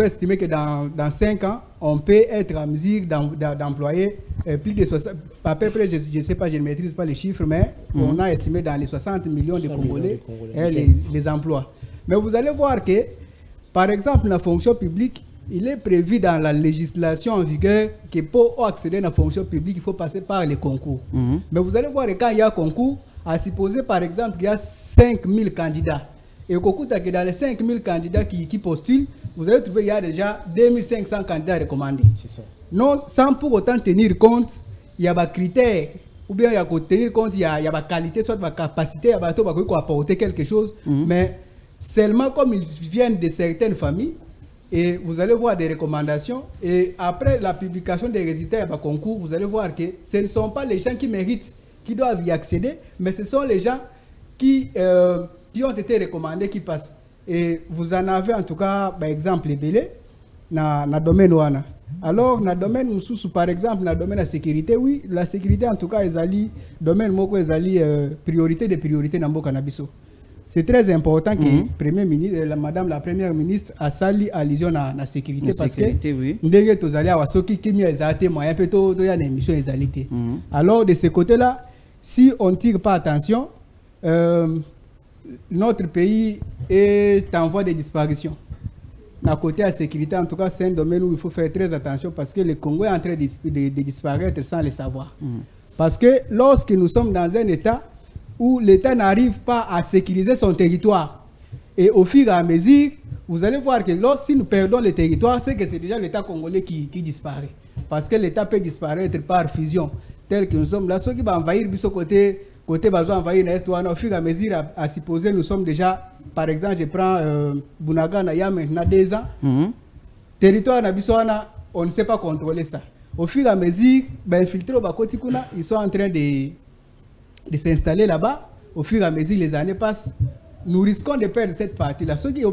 estimer que dans 5 ans, on peut être en mesure d'employer plus de 60, à peu près, je ne sais pas, je ne maîtrise pas les chiffres, mais on a estimé dans les 60 millions de Congolais les emplois. Mais vous allez voir que, par exemple, la fonction publique, il est prévu dans la législation en vigueur que pour accéder à la fonction publique, il faut passer par les concours. Mais vous allez voir que quand il y a un concours, à supposer par exemple qu'il y a 5000 candidats. Et au coup, dans les 5000 candidats qui postulent, vous allez trouver qu'il y a déjà 2500 candidats recommandés. C'est ça. Non, sans pour autant tenir compte, il y a des critères, ou bien il y a tenir compte, il y a des qualités, soit des capacités, il y a des apporter quelque chose. Mais seulement comme ils viennent de certaines familles, et vous allez voir des recommandations, et après la publication des résultats du concours, vous allez voir que ce ne sont pas les gens qui méritent, qui doivent y accéder, mais ce sont les gens qui ont été recommandés qui passent. Et vous en avez en tout cas, par exemple, les délais dans le domaine ouana. Alors, dans le domaine, par exemple, dans le domaine de la sécurité, oui, la sécurité en tout cas, le domaine priorité de priorité dans le Canabiso. C'est très important que Premier ministre, Madame la Première ministre a sali allusion à la sécurité parce que ndenge tozali awasoki kimi ezate moyen pe to ya na émission ezalité. Alors de ce côté-là, si on ne tire pas attention, notre pays est en voie de disparition. À côté de la sécurité, en tout cas, c'est un domaine où il faut faire très attention parce que le Congo est en train de disparaître sans le savoir. Parce que lorsque nous sommes dans un état où l'État n'arrive pas à sécuriser son territoire, et au fur et à mesure, vous allez voir que lorsque nous perdons le territoire, c'est que c'est déjà l'État congolais qui disparaît. Parce que l'État peut disparaître par fusion, tel que nous sommes là. Ceux qui vont envahir ce côté besoin envahir l'Est, au fur et à mesure, à supposer, nous sommes déjà, par exemple, je prends Bunagana, il y a maintenant 2 ans, territoire Nabissoana, on ne sait pas contrôler ça. Au fur et à mesure, infiltrés au Bakotikuna, ils sont en train de s'installer là-bas. Au fur et à mesure, les années passent. Nous risquons de perdre cette partie-là. Ceux qui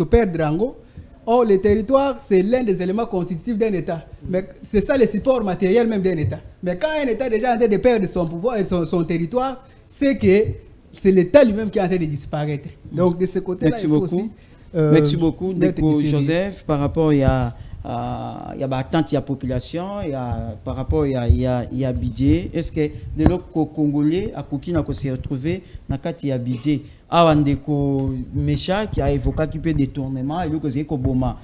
perdent Rango, Or, le territoire, c'est l'un des éléments constitutifs d'un État. Mais c'est ça le support matériel même d'un État. Mais quand un État est déjà en train de perdre son pouvoir et son territoire, c'est que c'est l'État lui-même qui est en train de disparaître. Donc, de ce côté-là, il faut aussi... Merci beaucoup, Joseph. Par rapport à l'attente de la population, par rapport à budget, est-ce que les Congolais se retrouver dans le budget? Awandeko Mecha qui a évoqué qui peut détournement et que c'est Koboma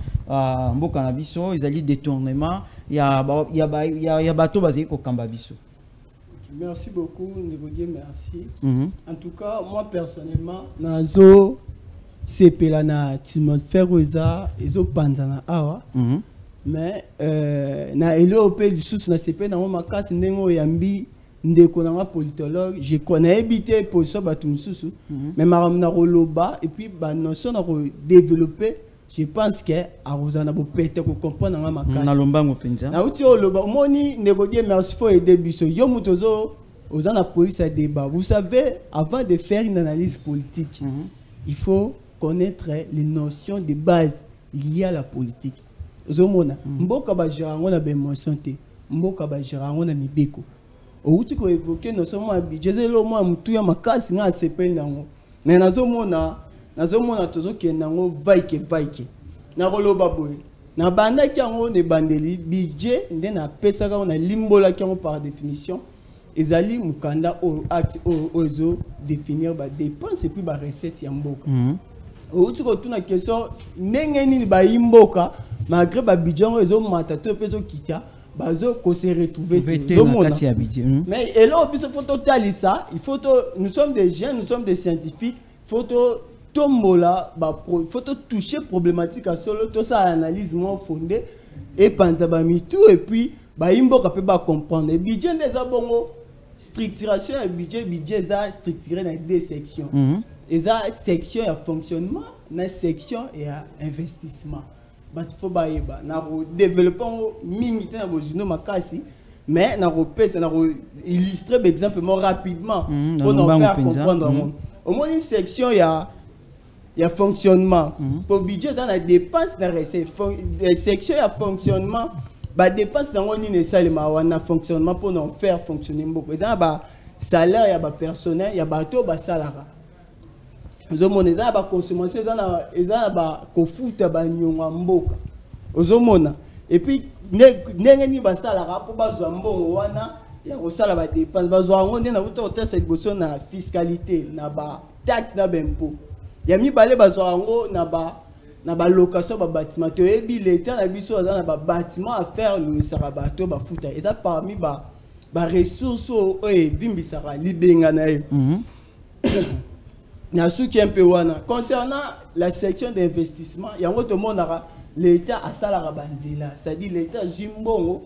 mbo cannabiso ils allaient détournement il y a bateau basé ko kambabiso. Merci beaucoup Ndegodier, merci. En tout cas moi personnellement nazo sepela na atmosphère oza ezo panzana awa mais na elope du sous na sepela na makasi ndengo yambi ndeko na politologue je connais habité pour ça batumsusu mais maram na roloba et puis ba notion na développer je pense que arozana bo pété ko comprendre na makasi na lombango penza na uti oloba moni ndeko die merci for aider biso yo mutozo ozana police à débat. Vous savez, avant de faire une analyse politique il faut connaître les notions de base liées à la politique. Ozomona mboka ba gerango na be motion te mboka ba gerango na mibeko. Outi ko évoquer no somo budget lo mo mutu ya makasi nga sepel nango mais nazomona tozo ke nango vaike na roloba boy na banda kyango ne bandeli budget nde na pesa ka na limbola kyango par définition ezali mukanda o acte ozo définir ba dépenses et puis ba recette ya mboka. Outi ko tuna question ndenge nini ba imboka malgré ba budget ozo mata to peso kita bazo ko se retrouver mais et là il faut totaler ça il faut nous sommes des jeunes nous sommes des scientifiques faut tombola il faut toucher problématique à solo tout ça analyse moins fondée et penser ba mitu et puis ba imboka peut pas comprendre et budget des abongo structuration et budget ça structuré dans deux sections et ça section ya fonctionnement na section et à investissement. Il faut développer mingi na bozino makasi mais na repese na illustrer exemple rapidement pour nous faire comprendre au moins une section il y a fonctionnement pour budget dans la dépense dans recette section il y a fonctionnement ba dépense dans on ni seulement wana fonctionnement pour nous faire fonctionner beaucoup ça ba salaire il y a ba personnel il y a bateau ba salaire ozomona ba consommation eza ba kofuta ba nyonga mboka ozomona et puis ndenge ni ba sala rapo bazwa mbongo wana ya kosala ba dépense bazwa ngo ndena uta otesa liboso na fiscalité na ba taxe na bempo ya mibale bazwa ngo na ba location ba bâtiment to ebi l'état na biso na ba bâtiment à faire le sarabato ba futa eza parmi ba ressources o vimbisara libenga na e concernant la section d'investissement, il y a un autre monde l'État a salara banzila, c'est-à-dire l'État Zimbongo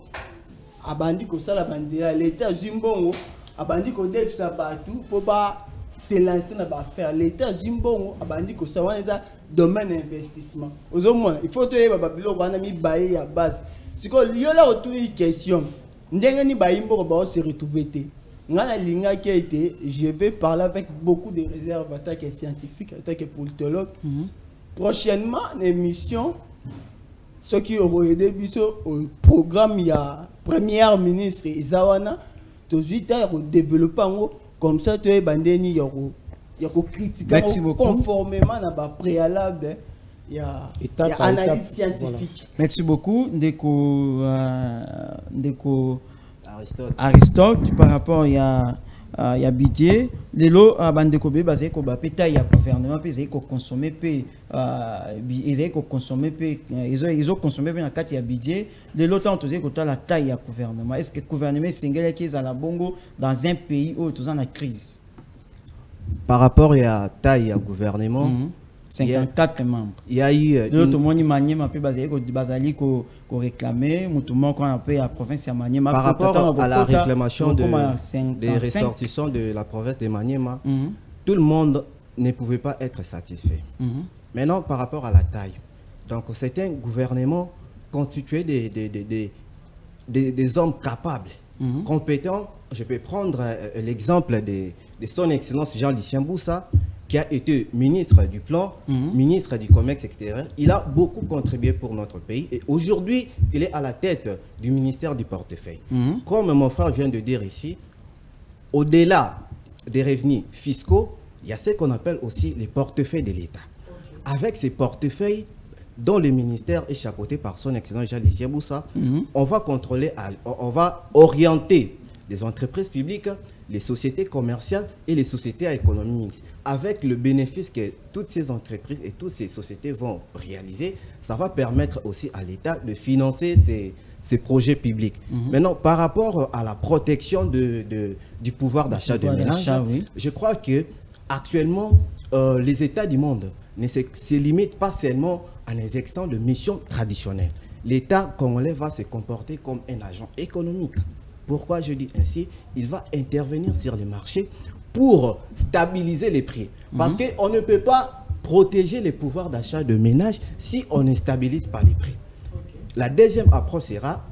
a bandi ko sala banzila, l'État Zimbongo a bandi ko def sa partout pour pas se lancer dans ba faire l'État Zimbongo a bandi ko sa wana domaine d'investissement. Il faut te ba bilo wana mi baye ya base. C'est que yo la autour une question. Ndenge ni ba imbo ba se retrouver te. Je vais parler avec beaucoup de réserves en tant que scientifique, en tant que politologue. Prochainement, l'émission, ceux qui auront aidé au programme, il y a Premier ministre Izawana, tout de suite, développer comme ça, tu es bandeni, il y a critiquer conformément à la préalable. Il y a analyse scientifique. Merci beaucoup. Aristote par rapport à budget les lots à bande kobe basé ko ba peta ya gouvernement pe ko consommer pe ils ko consommer pe ils ont consommé na kati ya budget les lots tant osé ko la taille ya gouvernement est-ce que gouvernement singela qui za la bongo dans un pays où tous en a crise par rapport à taille ya gouvernement 54 membres. Il y a eu l'autre monde Maniema peut basali ko réclamer mutumo qu'on appelle la province de Maniema par rapport à la réclamation des ressortissants de la province de Maniema. Tout le monde ne pouvait pas être satisfait. Maintenant par rapport à la taille. Donc c'est un gouvernement constitué des hommes capables, compétents. Je peux prendre l'exemple de son excellence Jean-Lucien Boussa qui a été ministre du Plan, ministre du Commerce extérieur. Il a beaucoup contribué pour notre pays et aujourd'hui, il est à la tête du ministère du portefeuille. Comme mon frère vient de dire ici, au-delà des revenus fiscaux, il y a ce qu'on appelle aussi les portefeuilles de l'État. Avec ces portefeuilles, dont le ministère est chapeauté par son excellence Jean-Luc Boussa, on va contrôler, on va orienter les entreprises publiques, les sociétés commerciales et les sociétés à économie mixte. Avec le bénéfice que toutes ces entreprises et toutes ces sociétés vont réaliser, ça va permettre aussi à l'État de financer ces projets publics. Maintenant, par rapport à la protection du pouvoir d'achat de ménage, je crois que actuellement, les États du monde ne se limitent pas seulement en exerçant de missions traditionnelles. L'État congolais va se comporter comme un agent économique. Pourquoi je dis ainsi? Il va intervenir sur les marchés pour stabiliser les prix. Parce qu'on ne peut pas protéger les pouvoirs d'achat de ménage si on ne stabilise pas les prix. La deuxième approche sera,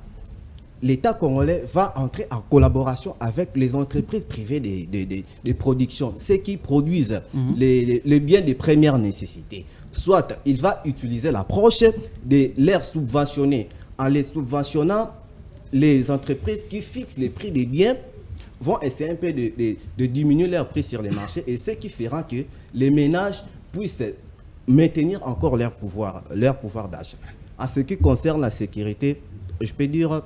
l'État congolais va entrer en collaboration avec les entreprises privées de production, ceux qui produisent les biens de première nécessité. Soit il va utiliser l'approche de les subventionner en les subventionnant. Les entreprises qui fixent les prix des biens vont essayer un peu de diminuer leur prix sur les marchés et ce qui fera que les ménages puissent maintenir encore leur pouvoir d'achat. En ce qui concerne la sécurité, je peux dire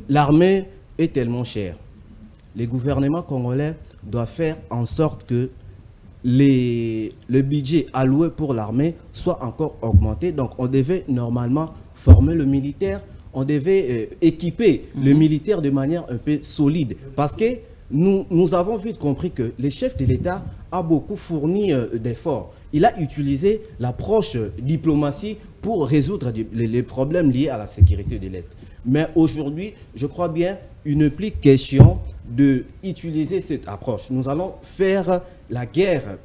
l'armée est tellement chère. Le gouvernement congolais doit faire en sorte que le budget alloué pour l'armée soit encore augmenté. Donc on devait normalement former le militaire, on devait équiper le militaire de manière un peu solide. Parce que nous avons vite compris que le chef de l'État a beaucoup fourni d'efforts. Il a utilisé l'approche diplomatie pour résoudre les problèmes liés à la sécurité de l'État. Mais aujourd'hui, je crois bien, il n'est plus question d'utiliser cette approche. Nous allons faire la guerre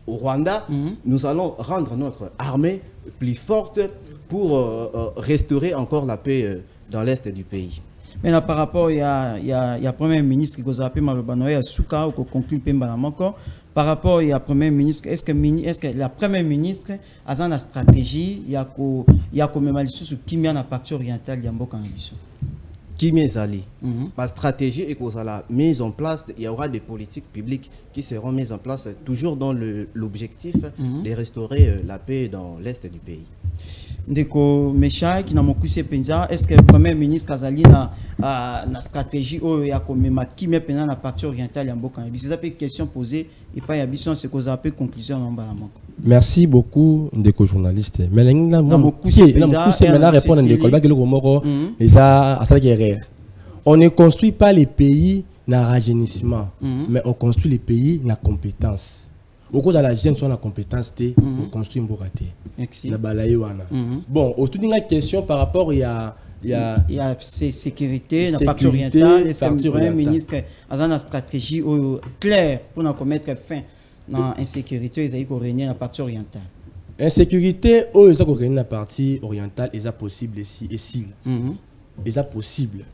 au Rwanda, nous allons rendre notre armée plus forte pour restaurer encore la paix dans l'est du pays. Maintenant, par rapport, il y a Premier ministre qui a appelé Malobanoé à Souka ou conclut Pembalamoko. Par rapport à Premier ministre, est-ce que la Première ministre a une stratégie, il y a comme même sur qui met la partie orientale de Mboka Ambition? Qui met Ali? La stratégie est qu'on a la mise en place, il y aura des politiques publiques qui seront mises en place toujours dans l'objectif de restaurer la paix dans l'est du pays. Ndeko Meshak na mokuse penza, est-ce que le Premier ministre Kazali na stratégie ou ya komema qui met pendant la partie orientale ya Mboka? C'est une question posée et pas ya biso c'est qu'on appelle conclusion en bas. Merci beaucoup ndeko journaliste. Mais na mokuse maintenant répondre ndeko ba kelo moko et ça à ça guerre. On ne construit pas les pays na rajeunissement, mais on construit les pays na compétence. Au cause de la jeune sur la compétence, on construit un boraté. Bon, autour d'une question par rapport il y a sécurité, la partie orientale, est-ce que le Premier ministre a une stratégie claire pour mettre fin à l'insécurité et régner la partie orientale? Insécurité, ils ont régné la partie orientale, ils sont possible ici et si. Ils sont possible.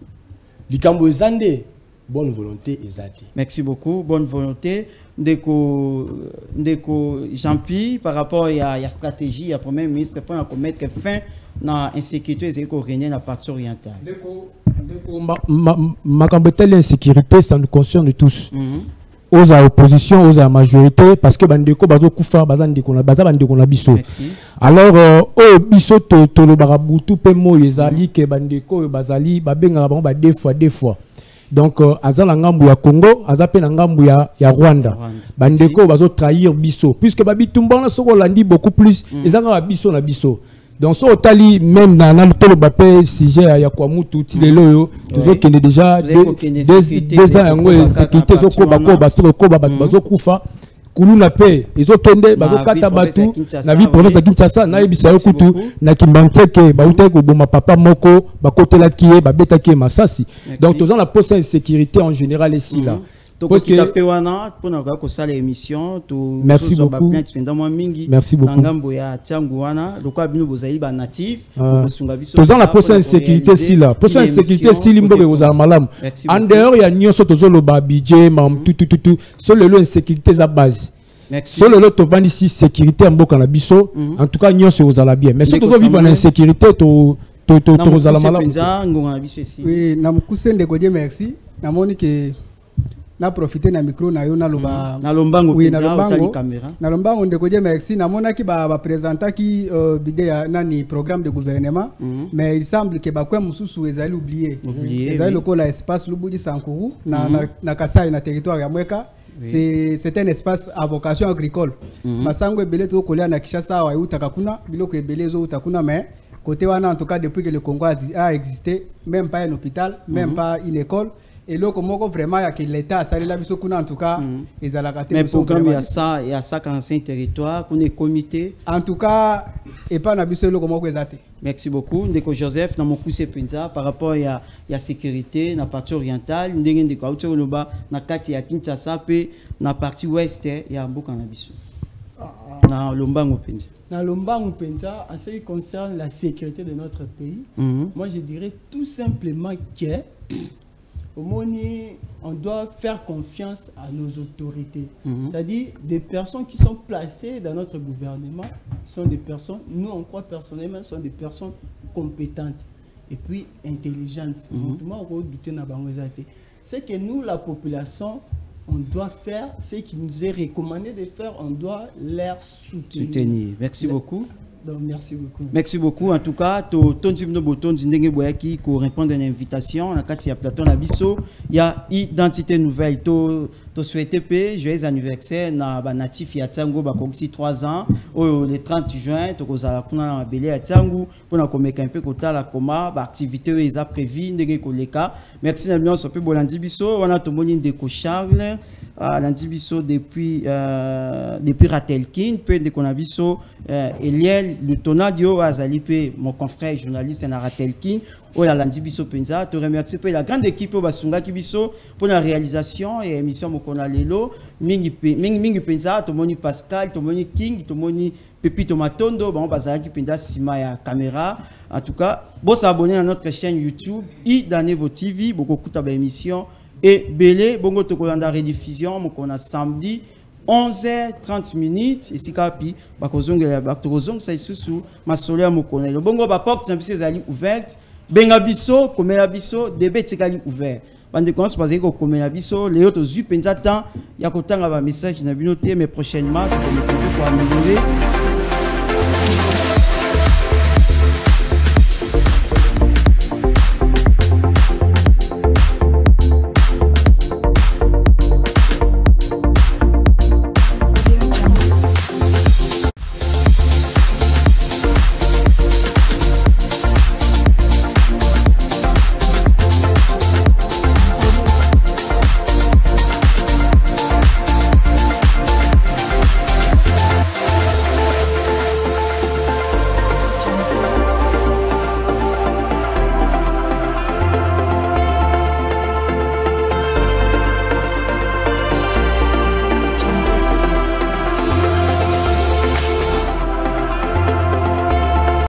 Les Cambodgiens, bonne volonté, ils ont dit. Merci beaucoup, bonne volonté. Ndeko Jean-Pierre, par rapport à la stratégie, il y a le Premier ministre pour mettre fin à l'insécurité et régner la partie orientale. Ma l'insécurité, ça nous concerne tous. Aux oppositions, aux à majorité, parce que bandeko bazo kufa bazandeko na bandeko na biso. Alors biso to lo barabutu pe mo yezali ke bandeko bazali babenga ba deux fois. Donc azala ngambu ya Congo, azape na ngambu ya Rwanda. Bandeko bazo trahir biso puisque babitumba na soko landi beaucoup plus ezanga ba biso na biso. Donc so otali même dans le bapé sujet ya kwa mutu tilelo yo tozo kende déjà deux ans ngo sécurité soko bako basiko ko bazo kufa kuluna pe ezokende bazokata batu na vie province ya Kinshasa na yebisa yo kutu na Kimbantseke bauta ko boma papa moko bakotela kié babeta kié masasi. Donc tous la poste insécurité en général ici là. Merci beaucoup. Merci beaucoup. Tous la poste insécurité ici là. Poste insécurité ici limbo aux malam. En dehors il y a nyoso tozolo ba budget mam tout. Seul le insécurité à base. Merci. Solo le to vandi si sécurité en boka na biso. En tout cas nyonso ozala bien. Mais si tu veux vivre en insécurité to ozala malamu. Oui, na mukuse ndeko Dieu merci. Na moni que na profiter na micro na yo na loba na lombango oui, penza otali caméra na lombango ndeko Dieu merci na mona ki ba présenter ki bidé nani programme de gouvernement mais il semble que ba kwa mususu ezali oublié ezali lokola espace Lubudi Sankuru na Kasai na territoire ya Mweka. C'est un espace à vocation agricole. Masango ebele to kolia na Kinshasa wa utaka kuna biloko ebele zo utakuna mais côté wana en tout cas depuis que le Congo a existé même pas un hôpital même pas une école. Et là, comme vraiment, il y a que l'État, ça là, en tout cas, ils ont la mais le programme, il y a ça 45 territoires, qu'on est comité. En tout cas, et pas n'abusé le comment ils ont. Merci beaucoup. Ndeko Joseph, dans mon poussé Penza, par rapport à la sécurité, dans la partie orientale, ndeko Aucho Loba, dans Kati ya Kinshasa, puis dans la partie ouest, il y a un beau cannabis. Dans Lombango Penza. Dans Lombango Penza, en ce qui concerne la sécurité de notre pays, moi je dirais tout simplement que on doit faire confiance à nos autorités. C'est-à-dire des personnes qui sont placées dans notre gouvernement sont des personnes, nous on croit personnellement, sont des personnes compétentes et puis intelligentes. C'est que nous, la population, on doit faire ce qui nous est recommandé de faire, on doit les soutenir. Merci beaucoup. Donc, merci beaucoup. Merci beaucoup. En tout cas, ton type de bouton qui répondre à une invitation. Il y a Platon Abisso, il y a Identité Nouvelle. Tu souhaites joyeux anniversaire na natif ya Tsango bakoksi 3 ans le 30 juin tu kozala kuna na belé ya Tsango pour na komeka un peu kota la koma ba activité eza prévu ndenge koleka. Merci na bien so pe bolandi biso wana to moni ndeko Charles landi biso depuis Ratelkin pe ndeko na biso Eliel Lutonadio azali pe mon confrère journaliste na Ratelkin oya landi biso penza te remercie pe la grande équipe au basunga kibiso pour la réalisation et émission mokona lelo mingi penza to moni Pascal to moni King to moni Pepito Matondo ba bazala ki penza sima ya caméra. En tout cas bon s'abonner à notre chaîne YouTube Idanevo TV boko kuta ba émission et belé bongo to kolanda rediffusion mokona samedi 11h30 ici kapi bakozongela bakozong sa isusu masolia mokona le bongo ba porte na biso ezali ouverte benga biso komela biso debe tikali ouvert bande commence parce que komela biso les autres zu penza temps ya kotanga ba message na bino te mais prochainement pour améliorer